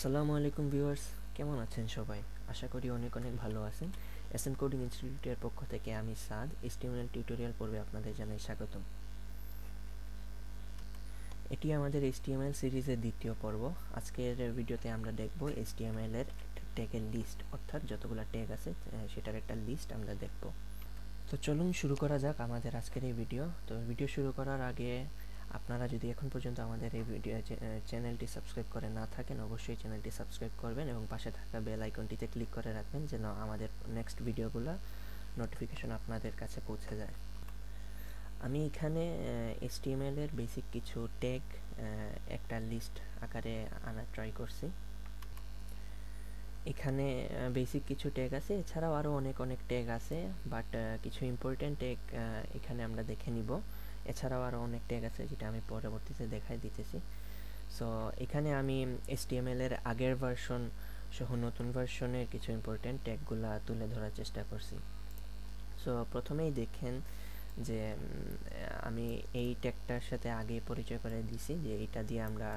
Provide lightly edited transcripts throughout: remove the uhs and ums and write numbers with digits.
আসসালামু আলাইকুম ভিউয়ার্স, কেমন আছেন সবাই? আশা করি অনেক অনেক ভালো আছেন। এসএন কোডিং ইনস্টিটিউটের পক্ষ থেকে আমি সাদ HTML টিউটোরিয়াল পর্বে আপনাদের জানাই স্বাগতম। এটি আমাদের HTML সিরিজের দ্বিতীয় পর্ব। আজকের ভিডিওতে আমরা দেখব HTML এর ট্যাগের লিস্ট, অর্থাৎ যতগুলো ট্যাগ আছে সেটার একটা লিস্ট আমরা দেখব। তো চলুন শুরু করা যাক আমাদের আজকের এই ভিডিও। তো ভিডিও শুরু করার আগে আপনারা যদি এখন পর্যন্ত আমাদের এই ভিডিও চ্যানেলটি সাবস্ক্রাইব করে না থাকেন, অবশ্যই চ্যানেলটি সাবস্ক্রাইব করবেন এবং পাশে থাকা বেল আইকনটিতে ক্লিক করে রাখবেন যেন আমাদের নেক্সট ভিডিওগুলো নোটিফিকেশন আপনাদের কাছে পৌঁছে যায়। আমি এখানে HTML এর বেসিক কিছু ট্যাগ একটা লিস্ট আকারে আনার ট্রাই করছি। এখানে বেসিক কিছু ট্যাগ আছে, এছাড়াও আরও অনেক অনেক ট্যাগ আছে, বাট কিছু ইম্পর্টেন্ট ট্যাগ এখানে আমরা দেখে নিব। এছাড়াও আরও অনেক ট্যাগ আছে যেটা আমি পরবর্তীতে দেখাই দিতেছি। সো এখানে আমি HTML এর আগের ভার্সন সহ নতুন ভার্সনের কিছু ইম্পর্টেন্ট ট্যাগগুলা তুলে ধরার চেষ্টা করছি। সো প্রথমেই দেখেন যে আমি এই ট্যাগটার সাথে আগে পরিচয় করে দিছি যে এটা দিয়ে আমরা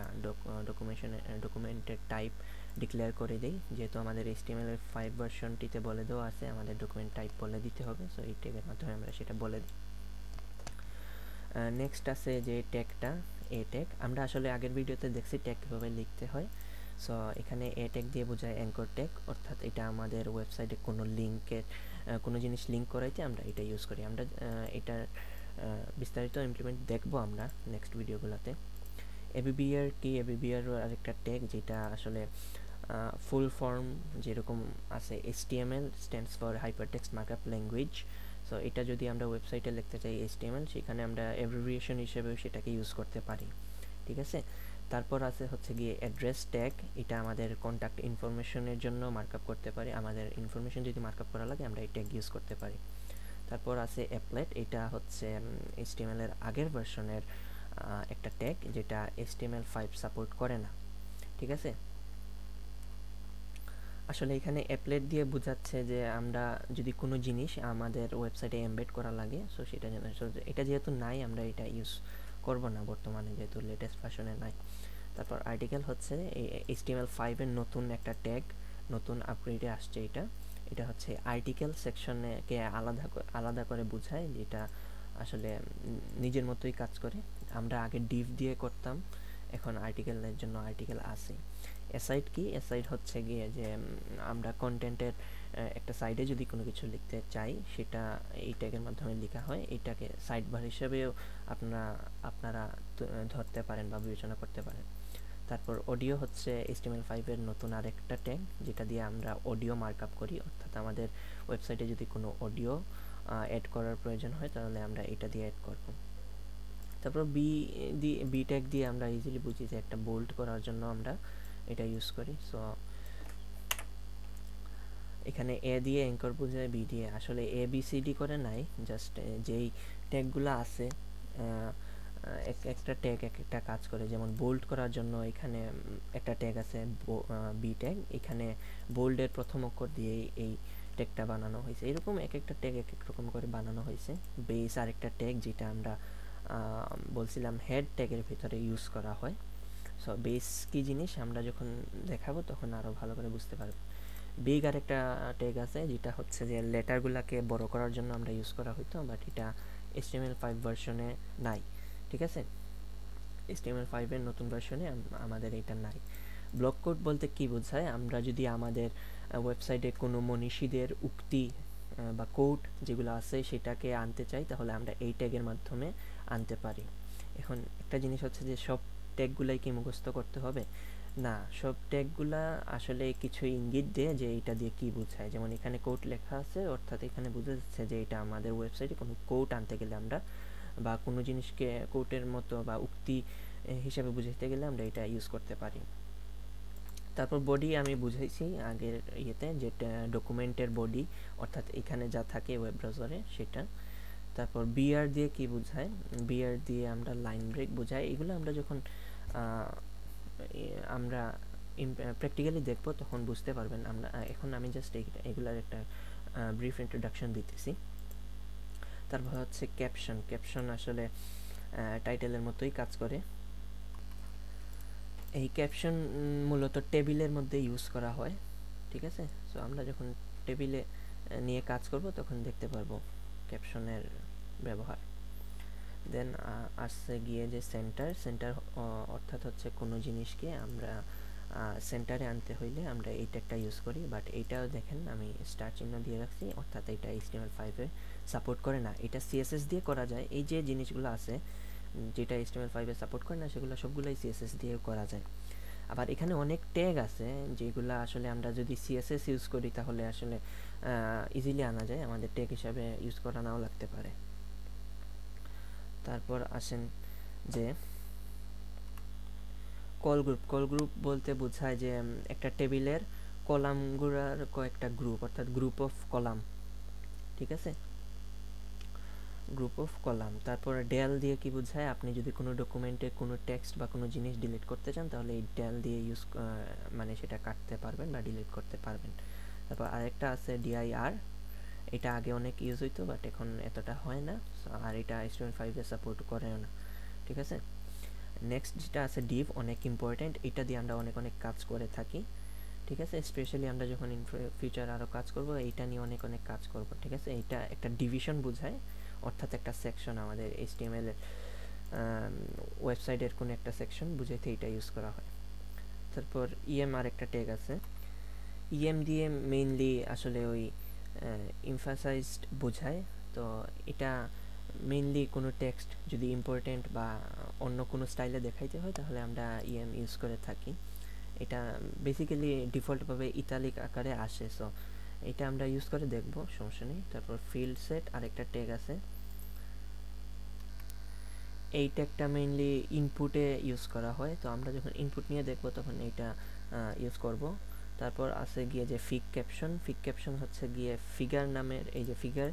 ডকুমেন্টের টাইপ ডিক্লেয়ার করে দিই। যেহেতু আমাদের HTML এর 5 ভার্সনটিতে বলে দেওয়া আছে আমাদের ডকুমেন্ট টাইপ বলে দিতে হবে, সো এই ট্যাগের মাধ্যমে আমরা সেটা বলে দিই। নেক্সট আছে যে ট্যাগটা এ ট্যাগ। আমরা আসলে আগের ভিডিওতে দেখছি ট্যাগ কীভাবে লিখতে হয়। সো এখানে এ ট্যাগ দিয়ে বোঝায় অ্যাঙ্কর ট্যাগ, অর্থাৎ এটা আমাদের ওয়েবসাইটে কোনো লিঙ্কের কোনো জিনিস লিঙ্ক করাইতে আমরা এটা ইউজ করি। আমরা এটার বিস্তারিত ইমপ্লিমেন্ট দেখবো আমরা নেক্সট ভিডিওগুলোতে। এবিবিআর কি? এবিবিআর আরেকটা ট্যাগ যেটা আসলে ফুল ফর্ম যেরকম আছে HTML stands for hypertext markup language. So এটা যদি আমরা ওয়েবসাইটে লিখতে চাই HTML, সেখানে আমরা অ্যাব্রিভিয়েশন হিসেবেও সেটাকে ইউজ করতে পারি। ঠিক আছে, তারপর আছে হচ্ছে গিয়ে অ্যাড্রেস ট্যাগ। এটা আমাদের কন্ট্যাক্ট ইনফরমেশনের জন্য মার্কআপ করতে পারি। আমাদের ইনফরমেশন যদি মার্কআপ করা লাগে আমরা এই ট্যাগ ইউজ করতে পারি। তারপর আছে অ্যাপলেট। এটা হচ্ছে HTML এর আগের ভার্সনের একটা ট্যাগ যেটা HTML5 সাপোর্ট করে না। ঠিক আছে, আসলে এখানে অ্যাপলেট দিয়ে বোঝাচ্ছে যে আমরা যদি কোনো জিনিস আমাদের ওয়েবসাইটে এমবেড করা লাগে, সো সেটা যেন, এটা যেহেতু নাই আমরা এটা ইউজ করব না বর্তমানে, যেহেতু লেটেস্ট ভার্সনে নাই। তারপর আর্টিকেল হচ্ছে এই HTML5 এর নতুন একটা ট্যাগ, নতুন আপগ্রেডে আসছে এটা। এটা হচ্ছে আর্টিকেল সেকশনকে আলাদা করে বোঝায়, যেটা আসলে নিজের মতোই কাজ করে। আমরা আগে ডিভ দিয়ে করতাম, এখন আর্টিকেলের জন্য আর্টিকেল আছে। অ্যাসাইড কি? অ্যাসাইড হচ্ছে গিয়ে যে আমরা কন্টেন্টের একটা সাইডে যদি কোনো কিছু লিখতে চাই সেটা এই ট্যাগের মাধ্যমে লেখা হয়। এইটাকে সাইড বার হিসেবেও আপনারা ধরতে পারেন বা বিবেচনা করতে পারেন। তারপর অডিও হচ্ছে HTML5 এর নতুন আরেকটা ট্যাগ যেটা দিয়ে আমরা অডিও মার্কআপ করি, অর্থাৎ আমাদের ওয়েবসাইটে যদি কোনো অডিও অ্যাড করার প্রয়োজন হয় তাহলে আমরা এটা দিয়ে অ্যাড করব। তারপর বি ট্যাগ দিয়ে আমরা ইজিলি বুঝি যে একটা বোল্ড করার জন্য আমরা এটা ইউজ করি। সো এখানে এ দিয়ে অ্যাঙ্কর বোঝায়, বি দিয়ে আসলে ABCD করে নাই, জাস্ট যেই ট্যাগগুলো আছে একটা ট্যাগ একটা কাজ করে। যেমন বোল্ড করার জন্য এখানে একটা ট্যাগ আছে বি ট্যাগ, এখানে বোল্ডের প্রথম অক্ষর দিয়ে এই ট্যাগটা বানানো হয়েছে। এরকম এক একটা ট্যাগ এক এক রকম করে বানানো হয়েছে। বেস আরেকটা ট্যাগ যেটা আমরা বলছিলাম হেড ট্যাগের ভিতরে ইউজ করা হয়। সো বেস কি জিনিস আমরা যখন দেখাবো তখন আরও ভালো করে বুঝতে পারবো। বিগ আরেকটা ট্যাগ আছে যেটা হচ্ছে যে লেটারগুলোকে বড় করার জন্য আমরা ইউজ করা হইতো, বাট এটা HTML5 ভার্সনে নাই। ঠিক আছে, HTML5 এর নতুন ভার্সনে আমাদের এটা নাই। ব্লক কোড বলতে কি বোঝায়? আমরা যদি আমাদের ওয়েবসাইটে কোনো মনীষীদের উক্তি বা কোড যেগুলো আছে সেটাকে আনতে চাই তাহলে আমরা এই ট্যাগের মাধ্যমে আনতে পারি। এখন একটা জিনিস হচ্ছে যে সব ট্যাগগুলাই কি মুখস্থ করতে হবে? না, সব ট্যাগগুলা আসলে কিছু ইঙ্গিত দেয় যে এটা দিয়ে কি বোঝায়। যেমন এখানে কোড লেখা আছে, অর্থাৎ এখানে বোঝা যাচ্ছে যে এটা আমাদের ওয়েবসাইটে কোনো কোড আনতে গেলে আমরা বা কোনো জিনিসকে কোটের মতো বা উক্তি হিসাবে বুঝাইতে গেলে আমরা এটা ইউজ করতে পারি। তারপর বডি আমি বুঝাইছি আগের ইয়েতে, যেটা ডকুমেন্টের বডি, অর্থাৎ এখানে যা থাকে ওয়েব ব্রাউজারে সেটা। তারপর বিআর দিয়ে কি বোঝায়? বিআর দিয়ে আমরা লাইন ব্রেক বোঝাই। এগুলো আমরা যখন আমরা প্র্যাকটিক্যালি দেখবো তখন বুঝতে পারবেন। আমরা এখন আমি জাস্ট এগুলার একটা ব্রিফ ইন্ট্রোডাকশন দিতেছি। তারপর হচ্ছে ক্যাপশন। ক্যাপশন আসলে টাইটেলের মতোই কাজ করে। এই ক্যাপশন মূলত টেবিলের মধ্যে ইউজ করা হয়, ঠিক আছে। সো আমরা যখন টেবিলে নিয়ে কাজ করব তখন দেখতে পারবো ক্যাপশনের ব্যবহার। দেন আসছে গিয়ে যে সেন্টার অর্থাৎ হচ্ছে কোনো জিনিসকে আমরা সেন্টারে আনতে হইলে আমরা এই ট্যাগটা ইউজ করি, বাট এইটাও দেখেন আমি স্টার চিহ্ন দিয়ে রাখছি, অর্থাৎ এটা HTML5-এ সাপোর্ট করে না। এটা CSS দিয়ে করা যায়। এই যে জিনিসগুলো আছে যেটা HTML5-এ সাপোর্ট করে না সেগুলো সবগুলোই CSS দিয়েও করা যায়। আবার এখানে অনেক ট্যাগ আছে যেগুলো আসলে আমরা যদি CSS ইউজ করি তাহলে আসলে ইজিলি আনা যায়, আমাদের ট্যাগ হিসাবে ইউজ করা নাও লাগতে পারে। তারপর আসেন যে কল গ্রুপ বলতে বোঝায় যে একটা টেবিলের কলামগুলোর কয়েকটা গ্রুপ, অর্থাৎ গ্রুপ অফ কলাম, ঠিক আছে, গ্রুপ অফ কলাম। তারপর ডেল দিয়ে কি বোঝায়, আপনি যদি কোনো ডকুমেন্টে কোনো টেক্সট বা কোনো জিনিস ডিলিট করতে চান তাহলে এই ডেল দিয়ে মানে সেটা কাটতে পারবেন বা ডিলিট করতে পারবেন। তারপর আরেকটা আছে DIR, এটা আগে অনেক ইউজ হইতো বাট এখন এতটা হয় না, আর এটা HTML5-এ সাপোর্ট করেও না, ঠিক আছে। নেক্সট যেটা আছে ডিভ, অনেক ইম্পর্টেন্ট, এটা দিয়ে আমরা অনেক কাজ করে থাকি, ঠিক আছে। স্পেশালি আমরা যখন ইন ফিউচার আরও কাজ করব এইটা নিয়ে অনেক কাজ করব, ঠিক আছে। এটা একটা ডিভিশন বোঝায়, অর্থাৎ একটা সেকশন, আমাদের HTML এর ওয়েবসাইটের কোনো একটা সেকশন বুঝাইতে এটা ইউজ করা হয়। তারপর আর একটা ট্যাগ আছে, দিয়ে মেইনলি আসলে ওই এমফাসাইজড বোঝায়। তো এটা মেইনলি কোনো টেক্সট যদি ইম্পর্টেন্ট বা অন্য কোনো স্টাইলে দেখাইতে হয় তাহলে আমরা ইউজ করে থাকি। এটা বেসিক্যালি ডিফল্টভাবে ইতালিক আকারে আসে, সো এটা আমরা ইউজ করে দেখব, সমস্যা নেই। তারপর ফিল্ড সেট আরেকটা ট্যাগ আছে, এই ট্যাগটা মেইনলি ইনপুটে ইউজ করা হয়, তো আমরা যখন ইনপুট নিয়ে দেখব তখন এইটা ইউজ করব। তারপর আছে গিয়ে যে ফিগ ক্যাপশন হচ্ছে গিয়ে ফিগার নামের, এই যে ফিগার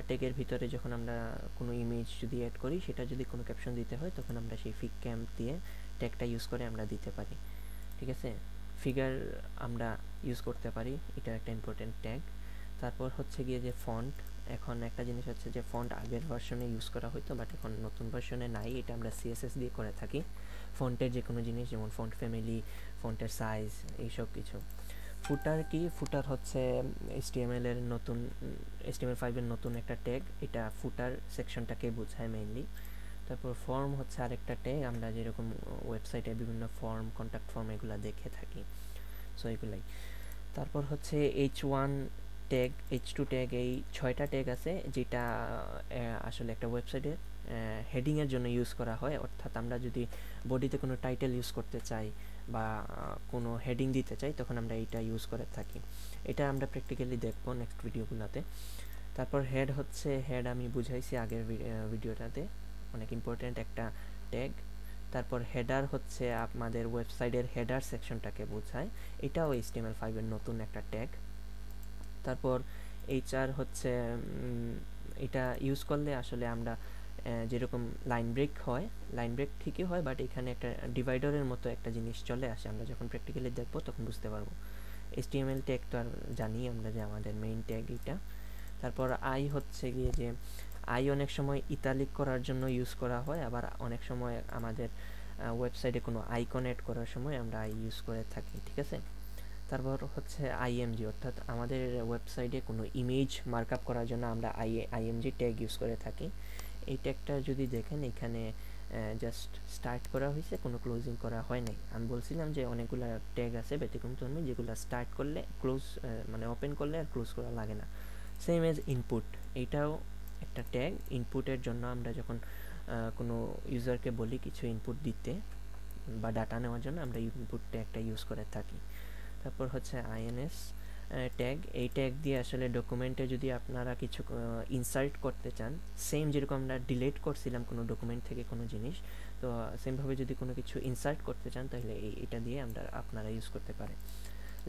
ট্যাগের ভিতরে যখন আমরা কোনো ইমেজ যদি অ্যাড করি সেটা যদি কোনো ক্যাপশন দিতে হয় তখন আমরা সেই ফিগ ক্যাম্প দিয়ে ট্যাগটা ইউজ করে আমরা দিতে পারি, ঠিক আছে। ফিগার আমরা ইউজ করতে পারি, এটা একটা ইম্পর্টেন্ট ট্যাগ। তারপর হচ্ছে গিয়ে যে ফন্ট, এখন একটা জিনিস হচ্ছে যে ফন্ট আগের ভার্সনে ইউজ করা হতো বাট এখন নতুন ভার্সনে নাই, এটা আমরা CSS দিয়ে করে থাকি। ফন্টের যে কোনো জিনিস যেমন ফন্ট ফ্যামিলি, ফন্টের সাইজ, এইসব কিছু। ফুটার কি, ফুটার হচ্ছে HTML5-এর নতুন একটা ট্যাগ, এটা ফুটার সেকশনটাকে বোঝায় মেইনলি। তারপর ফর্ম হচ্ছে আরেকটা ট্যাগ, আমরা যেরকম ওয়েবসাইটে বিভিন্ন ফর্ম, কন্ট্যাক্ট ফর্ম এগুলো দেখে থাকি, সো এগুলাই। তারপর হচ্ছে H1 ট্যাগ, H2 ট্যাগ, এই 6টা ট্যাগ আছে যেটা আসলে একটা ওয়েবসাইটে হেডিংয়ের জন্য ইউজ করা হয়, অর্থাৎ আমরা যদি বডিতে কোনো টাইটেল ইউজ করতে চাই বা কোনো হেডিং দিতে চাই তখন আমরা এইটা ইউজ করে থাকি। এটা আমরা প্র্যাকটিক্যালি দেখব নেক্সট ভিডিওগুলোতে। তারপর হেড আমি বুঝাইছি আগের ভিডিওটাতে, অনেক ইম্পর্ট্যান্ট একটা ট্যাগ। তারপর হেডার হচ্ছে আমাদের ওয়েবসাইটের হেডার সেকশনটাকে বোঝায়, এটাও HTML5-এর নতুন একটা ট্যাগ। তারপর HR হচ্ছে এটা ইউজ করলে আসলে আমরা যেরকম লাইন ব্রেক ঠিকই হয় বাট এখানে একটা ডিভাইডারের মতো একটা জিনিস চলে আসে, আমরা যখন প্র্যাকটিক্যালি দেখব তখন বুঝতে পারবো। HTML ট্যাগ তো আর জানি আমরা যে আমাদের মেইন ট্যাগ এটা। তারপর হচ্ছে গিয়ে যে অনেক সময় ইতালিক করার জন্য ইউজ করা হয়, আবার অনেক সময় আমাদের ওয়েবসাইটে কোনো আইকন অ্যাড করার সময় আমরা ইউজ করে থাকি, ঠিক আছে। তারপর হচ্ছে IMG, অর্থাৎ আমাদের ওয়েবসাইটে কোনো ইমেজ মার্কআপ করার জন্য আমরা IMG ট্যাগ ইউজ করে থাকি। এই ট্যাগটা যদি দেখেন এখানে জাস্ট স্টার্ট করা হয়েছে, কোনো ক্লোজিং করা হয় নাই। আমি বলছিলাম যে অনেকগুলো ট্যাগ আছে ব্যতিক্রমধর্মী যেগুলো স্টার্ট করলে মানে ওপেন করলে আর ক্লোজ করা লাগে না। সেম এজ ইনপুট, এইটাও একটা ট্যাগ। ইনপুটের জন্য আমরা যখন কোনো ইউজারকে বলি কিছু ইনপুট দিতে বা ডাটা নেওয়ার জন্য আমরা ইনপুট ট্যাগটা ইউজ করে থাকি। তারপর হচ্ছে INS ট্যাগ, এই ট্যাগ দিয়ে আসলে ডকুমেন্টে যদি আপনারা কিছু ইনসার্ট করতে চান, সেম যেরকম আমরা ডিলিট করছিলাম কোনো ডকুমেন্ট থেকে কোনো জিনিস, তো সেমভাবে যদি কোনো কিছু ইনসার্ট করতে চান তাহলে এটা দিয়ে আপনারা ইউজ করতে পারেন।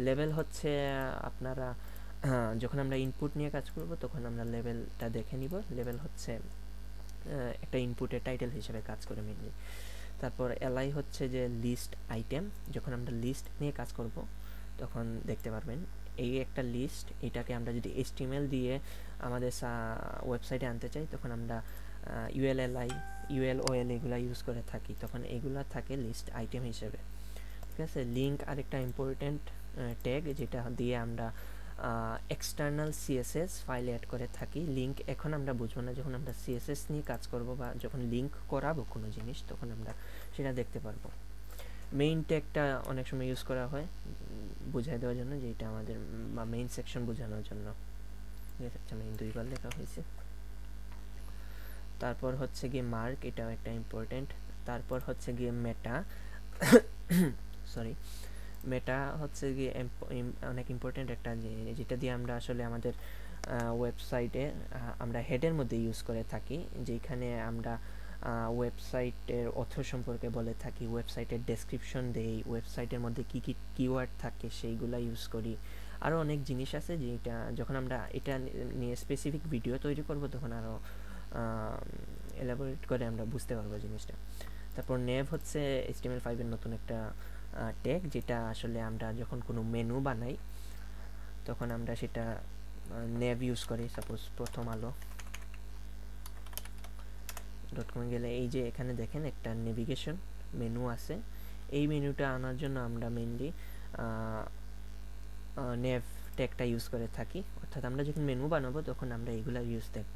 লেভেল হচ্ছে আপনারা যখন আমরা ইনপুট নিয়ে কাজ করব তখন আমরা লেভেলটা দেখে নিব। লেভেল হচ্ছে একটা ইনপুটের টাইটেল হিসেবে কাজ করে মেনলি। তারপর LI হচ্ছে যে লিস্ট আইটেম, যখন আমরা লিস্ট নিয়ে কাজ করব তখন দেখতে পারবেন এই একটা লিস্ট, এটাকে আমরা যদি HTML দিয়ে আমাদের ওয়েবসাইটে আনতে চাই তখন আমরা ULLI, ULOL এগুলো ইউজ করে থাকি, তখন এগুলা থাকে লিস্ট আইটেম হিসেবে। আছে। লিঙ্ক আরেকটা ইম্পর্টেন্ট ট্যাগ, যেটা দিয়ে আমরা এক্সটার্নাল সিএসএস ফাইল অ্যাড করে থাকি। লিঙ্ক এখন আমরা বুঝবো না, যখন আমরা সিএসএস নিয়ে কাজ করব বা যখন লিঙ্ক করাবো কোনো জিনিস, তখন আমরা সেটা দেখতে পারবো। মেইন ট্যাগটা অনেক সময় ইউজ করা হয় বুঝাই দেওয়ার জন্য, যে এটা আমাদের বা মেইন সেকশন বোঝানোর জন্য। ঠিক আছে, আচ্ছা মেইন দুইবার লেখা হয়েছে। তারপর হচ্ছে গিয়ে মার্ক, এটাও একটা ইম্পর্টেন্ট। তারপর হচ্ছে গিয়ে মেটা সরি, মেটা হচ্ছে গিয়ে অনেক ইম্পর্টেন্ট একটা, যেটা দিয়ে আমরা আসলে আমাদের ওয়েবসাইটে আমরা হেডের মধ্যে ইউজ করে থাকি, যেখানে আমরা ওয়েবসাইটের অর্থ সম্পর্কে বলে থাকি, ওয়েবসাইটের ডেসক্রিপশন দেই, ওয়েবসাইটের মধ্যে কী কী কিওয়ার্ড থাকে সেইগুলো ইউজ করি। আরও অনেক জিনিস আছে যেটা যখন আমরা এটা নিয়ে স্পেসিফিক ভিডিও তৈরি করব, তখন আরও এলাবোরেট করে আমরা বুঝতে পারবো জিনিসটা। তারপর নেভ হচ্ছে HTML5 এর নতুন একটা ট্যাগ, যেটা আসলে আমরা যখন কোনো মেনু বানাই তখন আমরা সেটা নেভ ইউজ করি। সাপোজ প্রথম আলো .com গেলে এই যে এখানে দেখেন একটা নেভিগেশন মেনু আছে, এই মেনুটা আনার জন্য আমরা মেইনলি নেভ ট্যাগটা ইউজ করে থাকি। অর্থাৎ আমরা যখন মেনু বানাবো তখন আমরা এইগুলা ইউজ দেখব।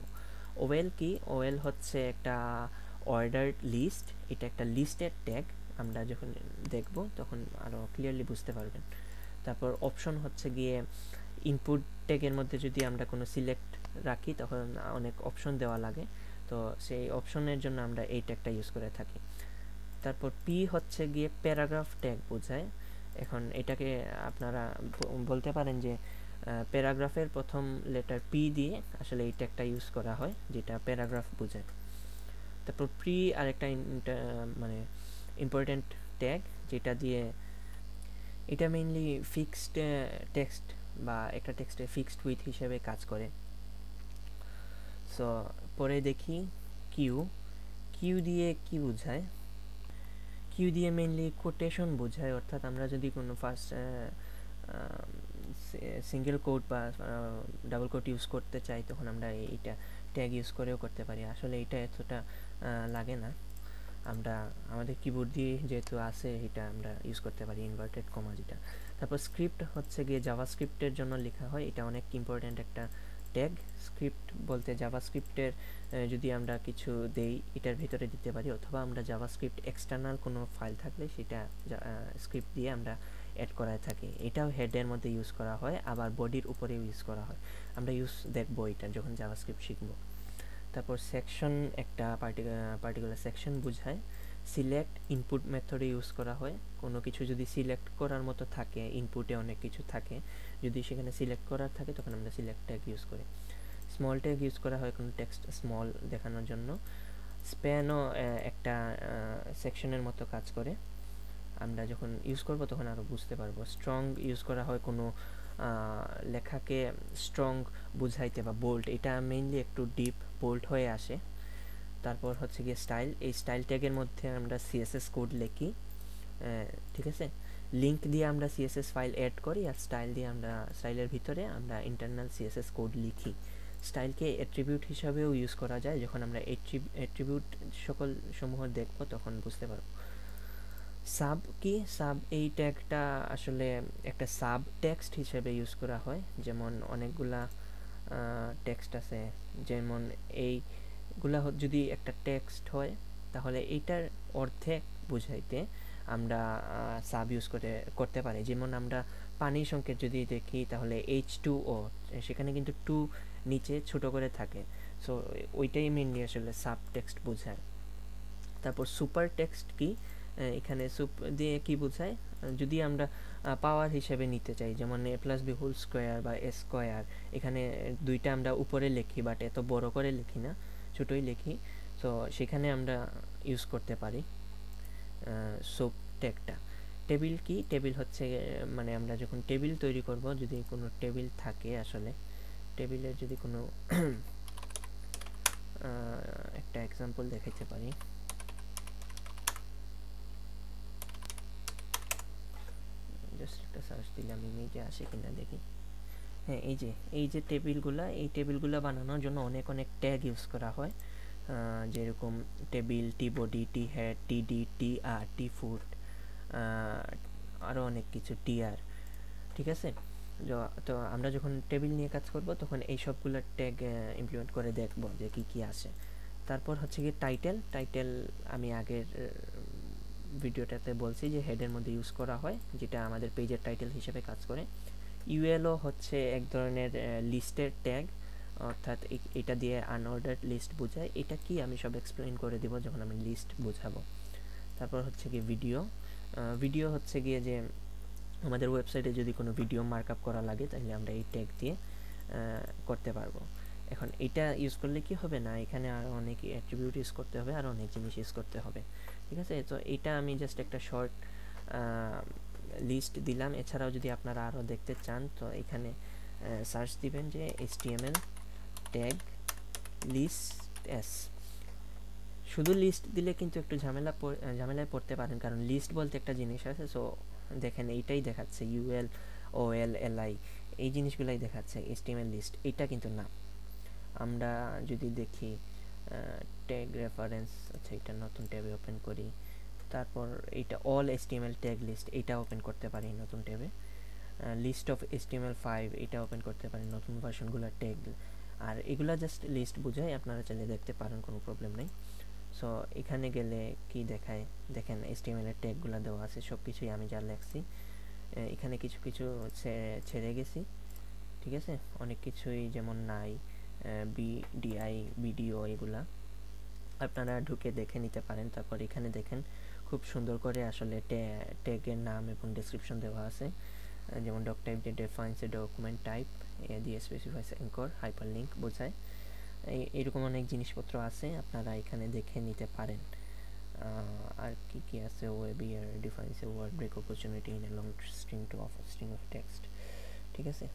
ওয়েল কি, ওয়েল হচ্ছে একটা অর্ডার লিস্ট, এটা একটা লিস্টের ট্যাগ। আমরা যখন দেখব তখন আরও ক্লিয়ারলি বুঝতে পারবেন। তারপর অপশন হচ্ছে গিয়ে ইনপুট ট্যাগের মধ্যে যদি আমরা কোনো সিলেক্ট রাখি তখন অনেক অপশন দেওয়া লাগে, তো সেই অপশনের জন্য আমরা এই ট্যাগটা ইউজ করে থাকি। তারপর পি হচ্ছে গিয়ে প্যারাগ্রাফ ট্যাগ বোঝায়। এখন এটাকে আপনারা বলতে পারেন যে প্যারাগ্রাফের প্রথম লেটার পি দিয়ে আসলে এই ট্যাগটা ইউজ করা হয়, যেটা প্যারাগ্রাফ বোঝায়। তারপর প্রি আরেকটা মানে ইম্পর্টেন্ট ট্যাগ, যেটা দিয়ে এটা মেইনলি ফিক্সড টেক্সট বা একটা টেক্সটে ফিক্সড উইথ হিসেবে কাজ করে। সো পরে দেখি কিউ, কিউ দিয়ে কি বোঝায়। কিউ দিয়ে মেইনলি কোটেশন বোঝায়, অর্থাৎ আমরা যদি কোনো ফার্স্ট সিঙ্গেল কোট বা ডাবল কোট ইউজ করতে চাই তখন আমরা এইটা ট্যাগ ইউজ করেও করতে পারি। আসলে এটা এতটা লাগে না, আমরা আমাদের কিবোর্ড দিয়ে যেহেতু আছে এটা আমরা ইউজ করতে পারি, ইনভার্টেড কমা যেটা। তারপর স্ক্রিপ্ট হচ্ছে গিয়ে জাভাস্ক্রিপ্টের জন্য লেখা হয়, এটা অনেক ইম্পর্ট্যান্ট একটা ট্যাগ। স্ক্রিপ্ট বলতে জাভাস্ক্রিপ্টের যদি আমরা কিছু দেই এটার ভিতরে দিতে পারি, অথবা আমরা জাভাস্ক্রিপ্ট এক্সটার্নাল কোনো ফাইল থাকলে সেটা স্ক্রিপ্ট দিয়ে আমরা অ্যাড করায় থাকি। এটাও হেডের মধ্যে ইউজ করা হয়, আবার বডির উপরেও ইউজ করা হয়। আমরা দেখবো এটা যখন জাভাস্ক্রিপ্ট শিখবো। তারপর সেকশন একটা পার্টিকুলার সেকশন বোঝায়। সিলেক্ট ইনপুট মেথডে ইউজ করা হয়, কোনো কিছু যদি সিলেক্ট করার মতো থাকে, ইনপুটে অনেক কিছু থাকে, যদি সেখানে সিলেক্ট করার থাকে তখন আমরা সিলেক্ট ট্যাগ ইউজ করি। স্মল ট্যাগ ইউজ করা হয় কোনো টেক্সট স্মল দেখানোর জন্য। স্প্যানও একটা সেকশনের মতো কাজ করে, আমরা যখন ইউজ করব তখন আরও বুঝতে পারবো। স্ট্রং ইউজ করা হয় কোনো লেখাকে স্ট্রং বুঝাইতে, বা বোল্ড, এটা মেইনলি একটু ডিপ বোল্ড হয়ে আসে। তারপর হচ্ছে গিয়ে স্টাইল, এই স্টাইল ট্যাগের মধ্যে আমরা সিএসএস কোড লিখি, ঠিক আছে। লিঙ্ক দিয়ে আমরা সিএসএস ফাইল অ্যাড করি, আর স্টাইল দিয়ে আমরা স্টাইলের ভিতরে আমরা ইন্টারনাল সিএসএস কোড লিখি। স্টাইলকে অ্যাট্রিবিউট হিসাবেও ইউজ করা যায়, যখন আমরা অ্যাট্রিবিউট সকল সমূহ দেখব তখন বুঝতে পারব। সাব কি, সাব এই ট্যাগটা আসলে একটা সাব টেক্সট হিসেবে ইউজ করা হয়। যেমন অনেকগুলা টেক্সট আছে, যেমন এইগুলা যদি একটা টেক্সট হয় তাহলে এইটার অর্ধেক বুঝাইতে আমরা সাব ইউজ করতে পারি। যেমন আমরা পানির সংকেত যদি দেখি তাহলে H2O, সেখানে কিন্তু 2 নিচে ছোট করে থাকে, সো ওইটাই মেইনলি আসলে সাব টেক্সট বোঝায়। তারপর সুপার টেক্সট কি, এখানে সুপ দিয়ে কি বোঝায়, যদি আমরা পাওয়ার হিসেবে নিতে চাই, যেমন a+b হোল স্কোয়ার বা a স্কোয়ার, এখানে দুইটা আমরা উপরে লিখি বাট এত বড় করে লিখি না, ছোটোই লিখি, তো সেখানে আমরা ইউজ করতে পারি সুপ ট্যাগটা। টেবিল কি, টেবিল হচ্ছে মানে আমরা যখন টেবিল তৈরি করব, যদি কোনো টেবিল থাকে, আসলে টেবিলের যদি কোনো একটা এক্সাম্পল দেখাইতে পারি। জাস্ট একটা সার্চ দিলাম, ইমেজে আসে কিনা দেখি। হ্যাঁ, এই যে টেবিলগুলা, এই টেবিলগুলা বানানোর জন্য অনেক ট্যাগ ইউজ করা হয়, যেরকম টেবিল, টি বডি, টি হেড, টি ডি, টি আর, টি ফুট, আরও অনেক কিছু টিআর, ঠিক আছে। তো আমরা যখন টেবিল নিয়ে কাজ করব তখন এই সবগুলো ট্যাগ ইমপ্লিমেন্ট করে দেখব যে কি কি আসে। তারপর হচ্ছে কি টাইটেল আমি আগের ভিডিওটাতে বলছি যে হেডের মধ্যে ইউজ করা হয়, যেটা আমাদের পেজের টাইটেল হিসেবে কাজ করে। ইউএলও হচ্ছে এক ধরনের লিস্টের ট্যাগ, অর্থাৎ এটা দিয়ে আনঅর্ডার্ড লিস্ট বোঝায়। এটা কি আমি সব এক্সপ্লেইন করে দিব যখন আমি লিস্ট বোঝাবো। তারপর হচ্ছে কি ভিডিও হচ্ছে গিয়ে যে আমাদের ওয়েবসাইটে যদি কোনো ভিডিও মার্কআপ করা লাগে তাহলে আমরা এই ট্যাগ দিয়ে করতে পারবো। এখন এটা ইউজ করলে কি হবে না, এখানে আরও অনেক অ্যাট্রিবিউট ইউজ করতে হবে, আরও অনেক জিনিস ইউজ করতে হবে, ঠিক আছে। তো এটা আমি জাস্ট একটা শর্ট লিস্ট দিলাম। এছাড়াও যদি আপনারা আরও দেখতে চান তো এখানে সার্চ দিবেন যে HTML ট্যাগ লিস্ট এস। শুধু লিস্ট দিলে কিন্তু একটু ঝামেলায় পড়তে পারেন, কারণ লিস্ট বলতে একটা জিনিস আছে। সো দেখেন এইটাই দেখাচ্ছে ULOLLI, এই জিনিসগুলাই দেখাচ্ছে HTML লিস্ট, এটা কিন্তু না। আমরা যদি দেখি ট্যাগ রেফারেন্স, আচ্ছা এটা নতুন ট্যাবে ওপেন করি, তারপর এইটা অল HTML ট্যাগ লিস্ট, এইটা ওপেন করতে পারি নতুন ট্যাবে। লিস্ট অফ HTML5 এটা ওপেন করতে পারি, নতুন ভার্সনগুলো ট্যাগ। আর এগুলা জাস্ট লিস্ট বোঝায়, আপনারা চাইলে দেখতে পারেন, কোনো প্রবলেম নেই। সো এখানে গেলে কি দেখায় দেখেন, HTML এর ট্যাগগুলো দেওয়া আছে, সব কিছুই আমি যা লেখছি। এখানে কিছু কিছু ছেড়ে গেছি, ঠিক আছে। অনেক কিছুই যেমন নাই, BDI ভিডিও, এগুলা আপনারা ঢুকে দেখে নিতে পারেন। তারপর এখানে দেখেন খুব সুন্দর করে আসলে ট্যাগের নাম এবং ডেসক্রিপশন দেওয়া আছে, যেমন ডক টাইপ যে ডিফাইন্স এ ডকুমেন্ট টাইপ, এ দিয়ে স্পেসিফাইস অ্যাঙ্কর হাইপারলিঙ্ক বোঝায়। এইরকম অনেক জিনিসপত্র আছে, আপনারা এখানে দেখে নিতে পারেন। আর কি কি আছে, ওয়েব ইয়ার defines a word break opportunity in a long string to of string of text, ঠিক আছে।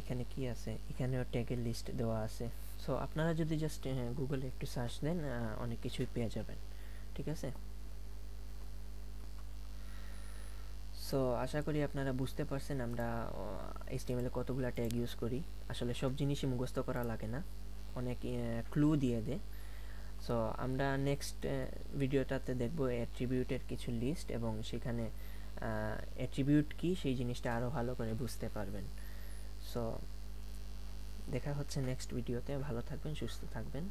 এখানে কি আছে, এখানেও ট্যাগের লিস্ট দেওয়া আছে। সো আপনারা যদি জাস্ট গুগলে একটু সার্চ দেন অনেক কিছুই পেয়ে যাবেন, ঠিক আছে। সো আশা করি আপনারা বুঝতে পারছেন আমরা HTML এ কতগুলো ট্যাগ ইউজ করি। আসলে সব জিনিসই মুখস্থ করা লাগে না, অনেক ক্লু দিয়ে দেয়। সো আমরা নেক্সট ভিডিওটাতে দেখব অ্যাট্রিবিউটের কিছু লিস্ট, এবং সেখানে অ্যাট্রিবিউট কি সেই জিনিসটা আরও ভালো করে বুঝতে পারবেন। সো দেখা হচ্ছে নেক্সট ভিডিওতে। ভালো থাকবেন, সুস্থ থাকবেন,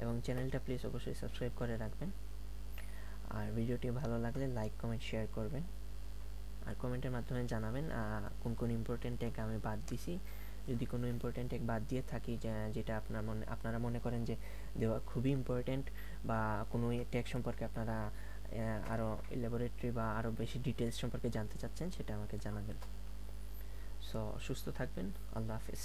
এবং চ্যানেলটা প্লিজ অবশ্যই সাবস্ক্রাইব করে রাখবেন। আর ভিডিওটি ভালো লাগলে লাইক কমেন্ট শেয়ার করবেন, আর কমেন্টের মাধ্যমে জানাবেন কোন কোন ইম্পর্টেন্ট ট্যাগ আমি বাদ দিছি। যদি কোনো ইম্পর্টেন্ট ট্যাগ বাদ দিয়ে থাকি যেটা আপনারা মনে করেন যে দেওয়া খুবই ইম্পর্টেন্ট, বা কোনো ট্যাগ সম্পর্কে আপনারা আরও ইলাবোরেটরি বা আরও বেশি ডিটেলস সম্পর্কে জানতে চাচ্ছেন, সেটা আমাকে জানাবেন। সো সুস্থ থাকবেন, আল্লাহ হাফিজ।